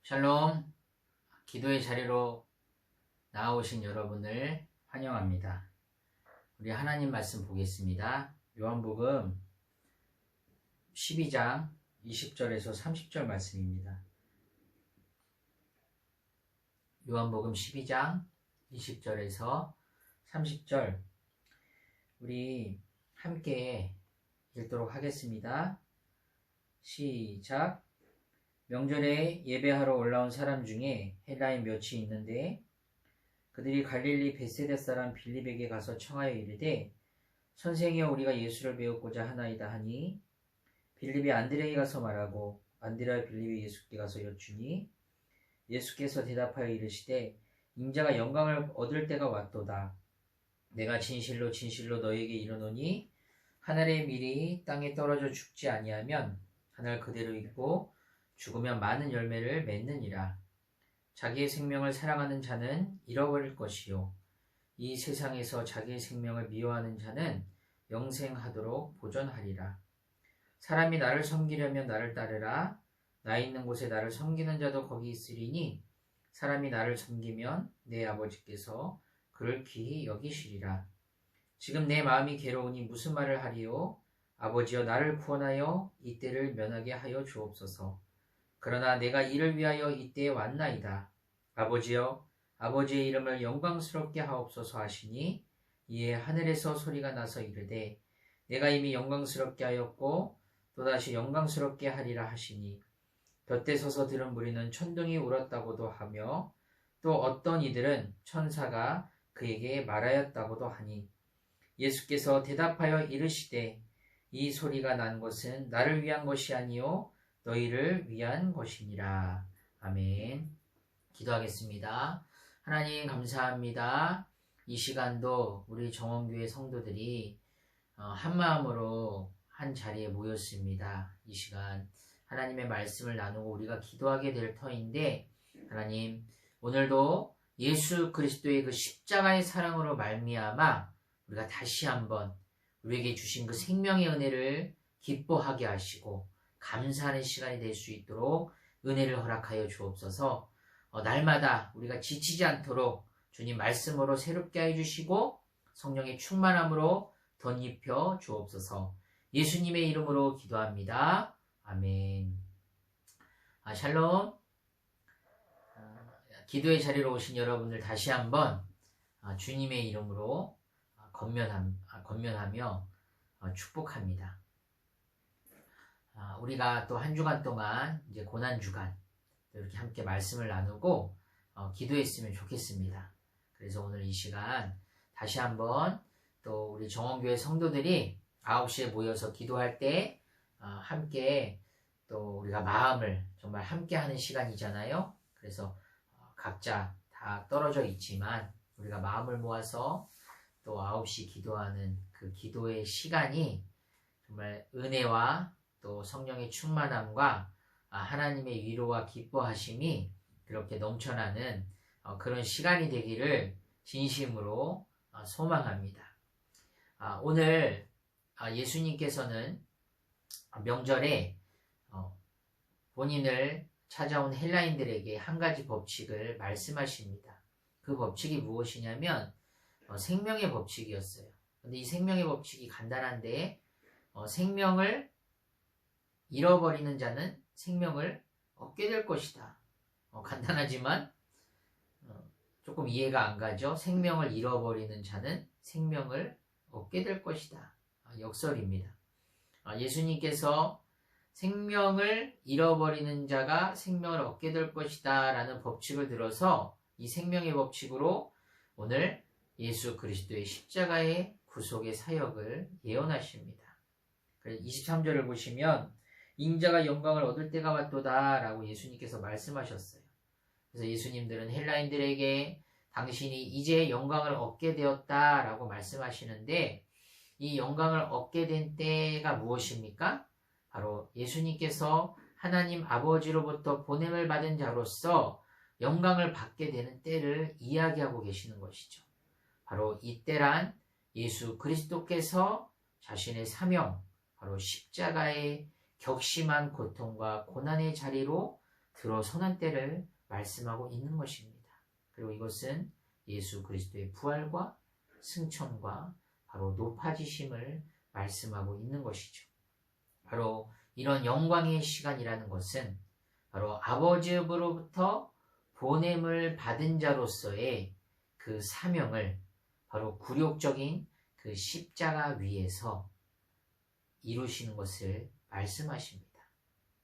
샬롬, 기도의 자리로 나오신 여러분을 환영합니다. 우리 하나님 말씀 보겠습니다. 요한복음 12장 20절에서 30절 말씀입니다. 요한복음 12장 20절에서 30절 우리 함께 읽도록 하겠습니다. 시작. 명절에 예배하러 올라온 사람 중에 헬라인 몇이 있는데 그들이 갈릴리 벳세다 사람 빌립에게 가서 청하여 이르되 선생이여 우리가 예수를 배우고자 하나이다 하니 빌립이 안드레에게 가서 말하고 안드레와 빌립이 예수께 가서 여쭈니 예수께서 대답하여 이르시되 인자가 영광을 얻을 때가 왔도다. 내가 진실로 진실로 너에게 이르노니 하늘의 밀이 땅에 떨어져 죽지 아니하면 하늘 그대로 있고 죽으면 많은 열매를 맺느니라. 자기의 생명을 사랑하는 자는 잃어버릴 것이요 이 세상에서 자기의 생명을 미워하는 자는 영생하도록 보존하리라. 사람이 나를 섬기려면 나를 따르라. 나 있는 곳에 나를 섬기는 자도 거기 있으리니 사람이 나를 섬기면 내 아버지께서 그를 귀히 여기시리라. 지금 내 마음이 괴로우니 무슨 말을 하리요? 아버지여 나를 구원하여 이 때를 면하게 하여 주옵소서. 그러나 내가 이를 위하여 이때에 왔나이다. 아버지여 아버지의 이름을 영광스럽게 하옵소서 하시니 이에 하늘에서 소리가 나서 이르되 내가 이미 영광스럽게 하였고 또다시 영광스럽게 하리라 하시니 곁에 서서 들은 무리는 천둥이 울었다고도 하며 또 어떤 이들은 천사가 그에게 말하였다고도 하니 예수께서 대답하여 이르시되 이 소리가 난 것은 나를 위한 것이 아니요 너희를 위한 것이니라. 아멘. 기도하겠습니다. 하나님 감사합니다. 이 시간도 우리 정원교회 성도들이 한 마음으로 한 자리에 모였습니다. 이 시간 하나님의 말씀을 나누고 우리가 기도하게 될 터인데 하나님 오늘도 예수 그리스도의 그 십자가의 사랑으로 말미암아 우리가 다시 한번 우리에게 주신 그 생명의 은혜를 기뻐하게 하시고 감사하는 시간이 될 수 있도록 은혜를 허락하여 주옵소서. 날마다 우리가 지치지 않도록 주님 말씀으로 새롭게 해주시고 성령의 충만함으로 덧입혀 주옵소서. 예수님의 이름으로 기도합니다. 아멘. 샬롬. 기도의 자리로 오신 여러분들 다시 한번 주님의 이름으로 건면하며 축복합니다. 우리가 또 한 주간 동안 이제 고난주간 이렇게 함께 말씀을 나누고 기도했으면 좋겠습니다. 그래서 오늘 이 시간 다시 한번 또 우리 정원교회 성도들이 9시에 모여서 기도할 때 함께 또 우리가 마음을 정말 함께 하는 시간이잖아요. 그래서 각자 다 떨어져 있지만 우리가 마음을 모아서 또 9시 기도하는 그 기도의 시간이 정말 은혜와 또 성령의 충만함과 하나님의 위로와 기뻐하심이 그렇게 넘쳐나는 그런 시간이 되기를 진심으로 소망합니다. 오늘 예수님께서는 명절에 본인을 찾아온 헬라인들에게 한 가지 법칙을 말씀하십니다. 그 법칙이 무엇이냐면 생명의 법칙이었어요. 근데 이 생명의 법칙이 간단한데 생명을 잃어버리는 자는 생명을 얻게 될 것이다. 간단하지만 조금 이해가 안 가죠. 생명을 잃어버리는 자는 생명을 얻게 될 것이다. 역설입니다. 예수님께서 생명을 잃어버리는 자가 생명을 얻게 될 것이다 라는 법칙을 들어서 이 생명의 법칙으로 오늘 예수 그리스도의 십자가의 구속의 사역을 예언하십니다. 23절을 보시면 인자가 영광을 얻을 때가 왔도다 라고 예수님께서 말씀하셨어요. 그래서 예수님들은 헬라인들에게 당신이 이제 영광을 얻게 되었다 라고 말씀하시는데 이 영광을 얻게 된 때가 무엇입니까? 바로 예수님께서 하나님 아버지로부터 보냄을 받은 자로서 영광을 받게 되는 때를 이야기하고 계시는 것이죠. 바로 이때란 예수 그리스도께서 자신의 사명, 바로 십자가의 격심한 고통과 고난의 자리로 들어서는 때를 말씀하고 있는 것입니다. 그리고 이것은 예수 그리스도의 부활과 승천과 바로 높아지심을 말씀하고 있는 것이죠. 바로 이런 영광의 시간이라는 것은 바로 아버지로부터 보냄을 받은 자로서의 그 사명을 바로 굴욕적인 그 십자가 위에서 이루시는 것을 말씀하십니다.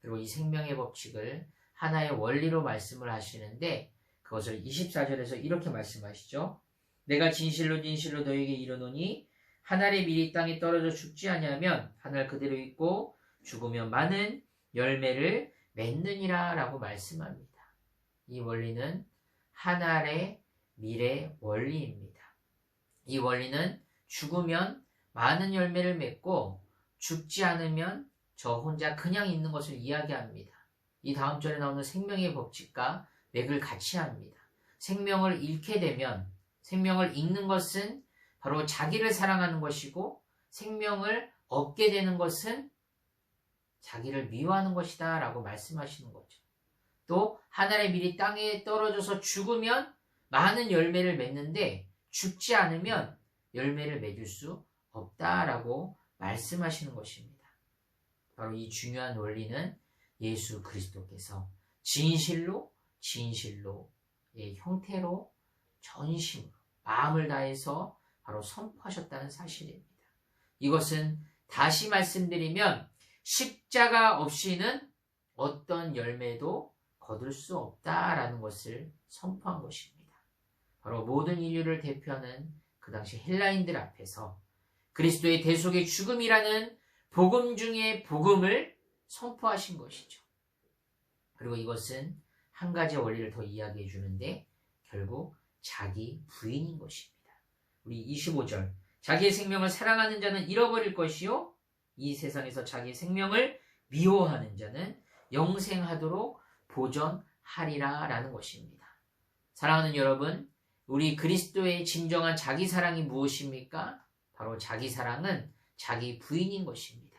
그리고 이 생명의 법칙을 하나의 원리로 말씀을 하시는데 그것을 24절에서 이렇게 말씀하시죠. 내가 진실로 진실로 너에게 이르노니 한 알의 밀이 땅에 떨어져 죽지 아니하면 한 알 그대로 있고 죽으면 많은 열매를 맺느니라 라고 말씀합니다. 이 원리는 한 알의 밀의 원리입니다. 이 원리는 죽으면 많은 열매를 맺고 죽지 않으면 저 혼자 그냥 있는 것을 이야기합니다. 이 다음 절에 나오는 생명의 법칙과 맥을 같이 합니다. 생명을 잃게 되면 생명을 잃는 것은 바로 자기를 사랑하는 것이고 생명을 얻게 되는 것은 자기를 미워하는 것이다 라고 말씀하시는 거죠. 또 하늘의 밀이 땅에 떨어져서 죽으면 많은 열매를 맺는데 죽지 않으면 열매를 맺을 수 없다라고 말씀하시는 것입니다. 바로 이 중요한 원리는 예수 그리스도께서 진실로의 형태로 전심으로 마음을 다해서 바로 선포하셨다는 사실입니다. 이것은 다시 말씀드리면 십자가 없이는 어떤 열매도 거둘 수 없다라는 것을 선포한 것입니다. 바로 모든 인류를 대표하는 그 당시 헬라인들 앞에서 그리스도의 대속의 죽음이라는 복음 중의 복음을 선포하신 것이죠. 그리고 이것은 한 가지 원리를 더 이야기해 주는데 결국 자기 부인인 것입니다. 우리 25절 자기의 생명을 사랑하는 자는 잃어버릴 것이요 이 세상에서 자기의 생명을 미워하는 자는 영생하도록 보전하리라 라는 것입니다. 사랑하는 여러분, 우리 그리스도의 진정한 자기 사랑이 무엇입니까? 바로 자기 사랑은 자기 부인인 것입니다.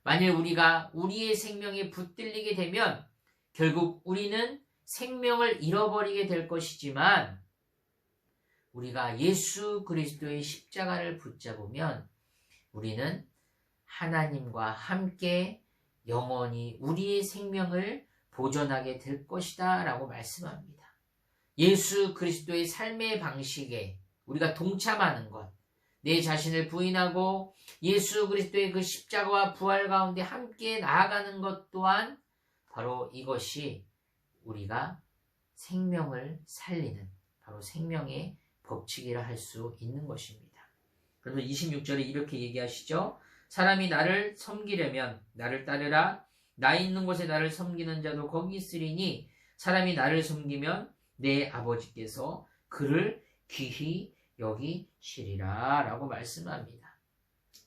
만일 우리가 우리의 생명에 붙들리게 되면 결국 우리는 생명을 잃어버리게 될 것이지만 우리가 예수 그리스도의 십자가를 붙잡으면 우리는 하나님과 함께 영원히 우리의 생명을 보존하게 될 것이다 라고 말씀합니다. 예수 그리스도의 삶의 방식에 우리가 동참하는 것, 내 자신을 부인하고 예수 그리스도의 그 십자가와 부활 가운데 함께 나아가는 것 또한 바로 이것이 우리가 생명을 살리는 바로 생명의 법칙이라 할 수 있는 것입니다. 그래서 26절에 이렇게 얘기하시죠. 사람이 나를 섬기려면 나를 따르라. 나 있는 곳에 나를 섬기는 자도 거기 있으리니 사람이 나를 섬기면 내 아버지께서 그를 귀히 여기시리라 라고 말씀합니다.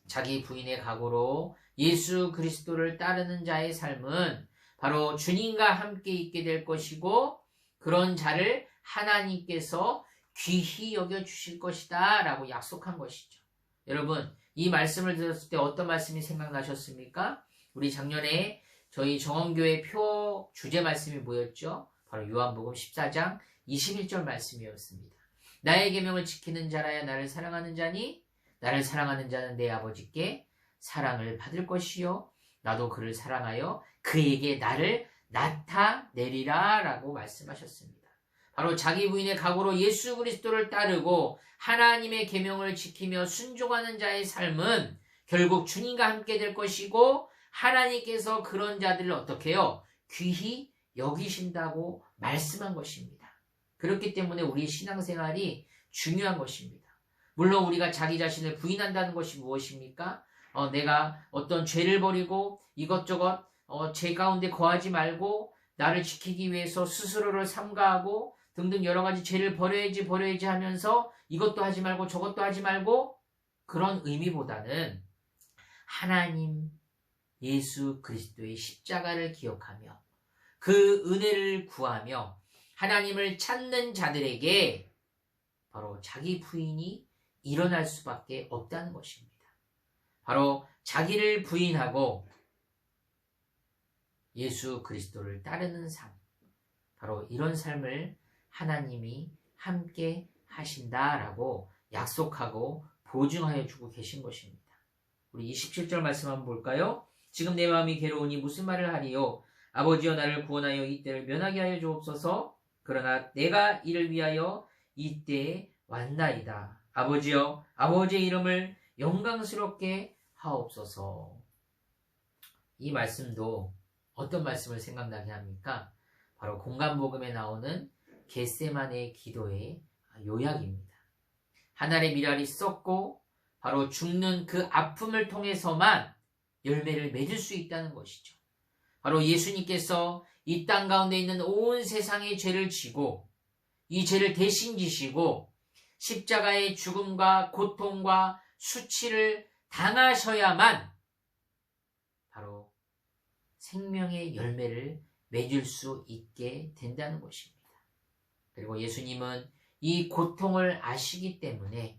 자기 부인의 각오로 예수 그리스도를 따르는 자의 삶은 바로 주님과 함께 있게 될 것이고 그런 자를 하나님께서 귀히 여겨주실 것이다 라고 약속한 것이죠. 여러분, 이 말씀을 들었을 때 어떤 말씀이 생각나셨습니까? 우리 작년에 저희 정원교회 표 주제 말씀이 뭐였죠? 바로 요한복음 14장 21절 말씀이었습니다. 나의 계명을 지키는 자라야 나를 사랑하는 자니 나를 사랑하는 자는 내 아버지께 사랑을 받을 것이요 나도 그를 사랑하여 그에게 나를 나타내리라 라고 말씀하셨습니다. 바로 자기 부인의 각오로 예수 그리스도를 따르고 하나님의 계명을 지키며 순종하는 자의 삶은 결국 주님과 함께 될 것이고 하나님께서 그런 자들을 어떻게 해요? 귀히 여기신다고 말씀한 것입니다. 그렇기 때문에 우리 신앙생활이 중요한 것입니다. 물론 우리가 자기 자신을 부인한다는 것이 무엇입니까? 내가 어떤 죄를 버리고 이것저것 죄 가운데 거하지 말고 나를 지키기 위해서 스스로를 삼가하고 등등 여러 가지 죄를 버려야지 하면서 이것도 하지 말고 저것도 하지 말고 그런 의미보다는 하나님 예수 그리스도의 십자가를 기억하며 그 은혜를 구하며 하나님을 찾는 자들에게 바로 자기 부인이 일어날 수밖에 없다는 것입니다. 바로 자기를 부인하고 예수 그리스도를 따르는 삶, 바로 이런 삶을 하나님이 함께 하신다라고 약속하고 보증하여 주고 계신 것입니다. 우리 27절 말씀 한번 볼까요? 지금 내 마음이 괴로우니 무슨 말을 하리요? 아버지여 나를 구원하여 이때를 면하게 하여 주옵소서. 그러나 내가 이를 위하여 이때에 왔나이다. 아버지여 아버지의 이름을 영광스럽게 하옵소서. 이 말씀도 어떤 말씀을 생각나게 합니까? 바로 공간복음에 나오는 겟세마네의 기도의 요약입니다. 한 알의 밀알이 썩고 바로 죽는 그 아픔을 통해서만 열매를 맺을 수 있다는 것이죠. 바로 예수님께서 이 땅 가운데 있는 온 세상의 죄를 지고 이 죄를 대신 지시고 십자가의 죽음과 고통과 수치를 당하셔야만 바로 생명의 열매를 맺을 수 있게 된다는 것입니다. 그리고 예수님은 이 고통을 아시기 때문에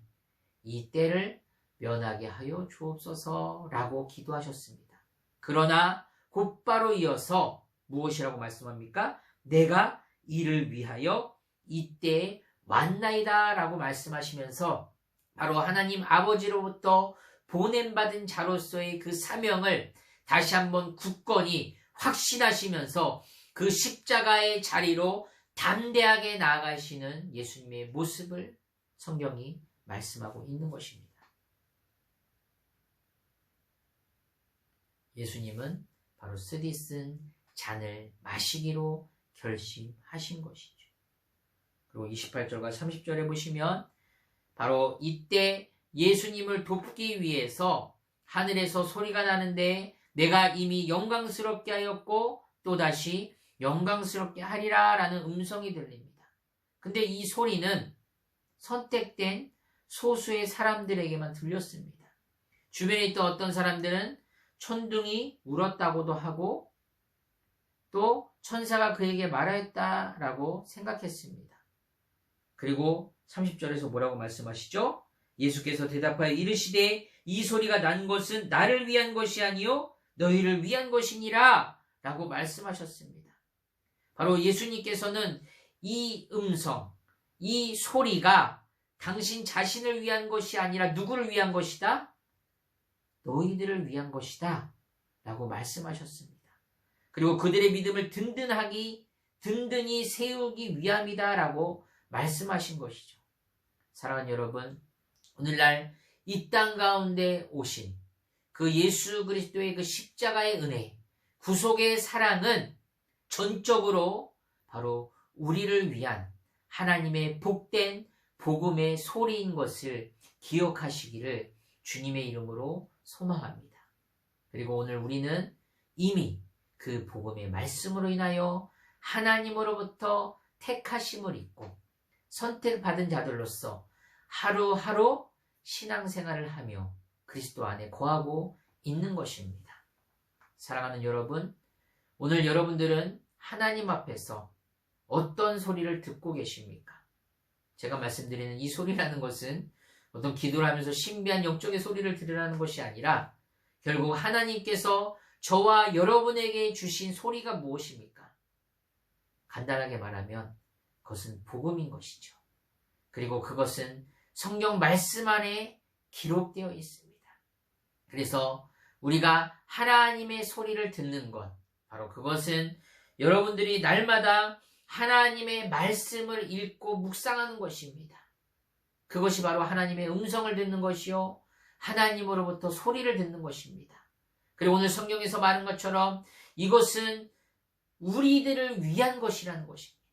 이 때를 면하게 하여 주옵소서라고 기도하셨습니다. 그러나 곧바로 이어서 무엇이라고 말씀합니까? 내가 이를 위하여 이때에 왔나이다 라고 말씀하시면서 바로 하나님 아버지로부터 보냄받은 자로서의 그 사명을 다시 한번 굳건히 확신하시면서 그 십자가의 자리로 담대하게 나아가시는 예수님의 모습을 성경이 말씀하고 있는 것입니다. 예수님은 바로 쓰디쓴 잔을 마시기로 결심하신 것이죠. 그리고 28절과 30절에 보시면 바로 이때 예수님을 돕기 위해서 하늘에서 소리가 나는데 내가 이미 영광스럽게 하였고 또다시 영광스럽게 하리라 라는 음성이 들립니다. 근데 이 소리는 선택된 소수의 사람들에게만 들렸습니다. 주변에 있던 어떤 사람들은 천둥이 울었다고도 하고 또 천사가 그에게 말하였다라고 생각했습니다. 그리고 30절에서 뭐라고 말씀하시죠? 예수께서 대답하여 이르시되 이 소리가 난 것은 나를 위한 것이 아니요 너희를 위한 것이니라 라고 말씀하셨습니다. 바로 예수님께서는 이 음성, 이 소리가 당신 자신을 위한 것이 아니라 누구를 위한 것이다? 너희들을 위한 것이다 라고 말씀하셨습니다. 그리고 그들의 믿음을 든든히 세우기 위함이다 라고 말씀하신 것이죠. 사랑하는 여러분, 오늘날 이 땅 가운데 오신 그 예수 그리스도의 그 십자가의 은혜, 구속의 사랑은 전적으로 바로 우리를 위한 하나님의 복된 복음의 소리인 것을 기억하시기를 주님의 이름으로 소망합니다. 그리고 오늘 우리는 이미 그 복음의 말씀으로 인하여 하나님으로부터 택하심을 입고 선택받은 자들로서 하루하루 신앙생활을 하며 그리스도 안에 거하고 있는 것입니다. 사랑하는 여러분, 오늘 여러분들은 하나님 앞에서 어떤 소리를 듣고 계십니까? 제가 말씀드리는 이 소리라는 것은 어떤 기도를 하면서 신비한 영적의 소리를 들으라는 것이 아니라 결국 하나님께서 저와 여러분에게 주신 소리가 무엇입니까? 간단하게 말하면 그것은 복음인 것이죠. 그리고 그것은 성경 말씀 안에 기록되어 있습니다. 그래서 우리가 하나님의 소리를 듣는 것, 바로 그것은 여러분들이 날마다 하나님의 말씀을 읽고 묵상하는 것입니다. 그것이 바로 하나님의 음성을 듣는 것이요 하나님으로부터 소리를 듣는 것입니다. 그리고 오늘 성경에서 말한 것처럼 이것은 우리들을 위한 것이라는 것입니다.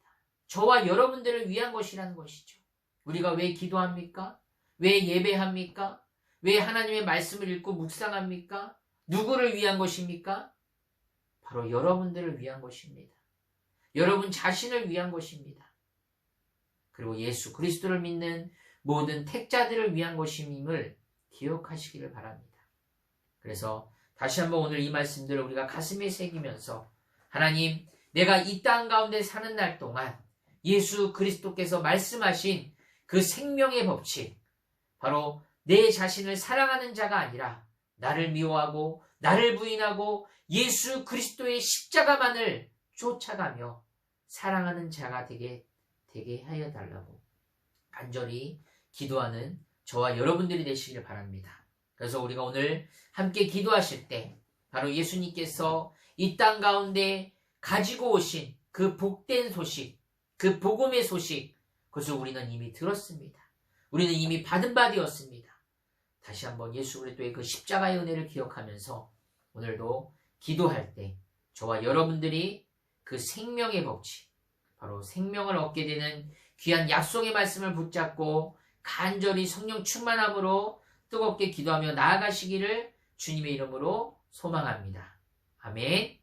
저와 여러분들을 위한 것이라는 것이죠. 우리가 왜 기도합니까? 왜 예배합니까? 왜 하나님의 말씀을 읽고 묵상합니까? 누구를 위한 것입니까? 바로 여러분들을 위한 것입니다. 여러분 자신을 위한 것입니다. 그리고 예수 그리스도를 믿는 모든 택자들을 위한 것임을 기억하시기를 바랍니다. 그래서 다시 한번 오늘 이 말씀들을 우리가 가슴에 새기면서 하나님, 내가 이 땅 가운데 사는 날 동안 예수 그리스도께서 말씀하신 그 생명의 법칙, 바로 내 자신을 사랑하는 자가 아니라 나를 미워하고 나를 부인하고 예수 그리스도의 십자가만을 쫓아가며 사랑하는 자가 되게 하여 달라고 간절히 기도하는 저와 여러분들이 되시길 바랍니다. 그래서 우리가 오늘 함께 기도하실 때 바로 예수님께서 이 땅 가운데 가지고 오신 그 복된 소식, 그 복음의 소식, 그것을 우리는 이미 들었습니다. 우리는 이미 받은 바 되었습니다. 다시 한번 예수 그리스도의 그 십자가의 은혜를 기억하면서 오늘도 기도할 때 저와 여러분들이 그 생명의 법칙, 바로 생명을 얻게 되는 귀한 약속의 말씀을 붙잡고 간절히 성령 충만함으로 뜨겁게 기도하며 나아가시기를 주님의 이름으로 소망합니다. 아멘.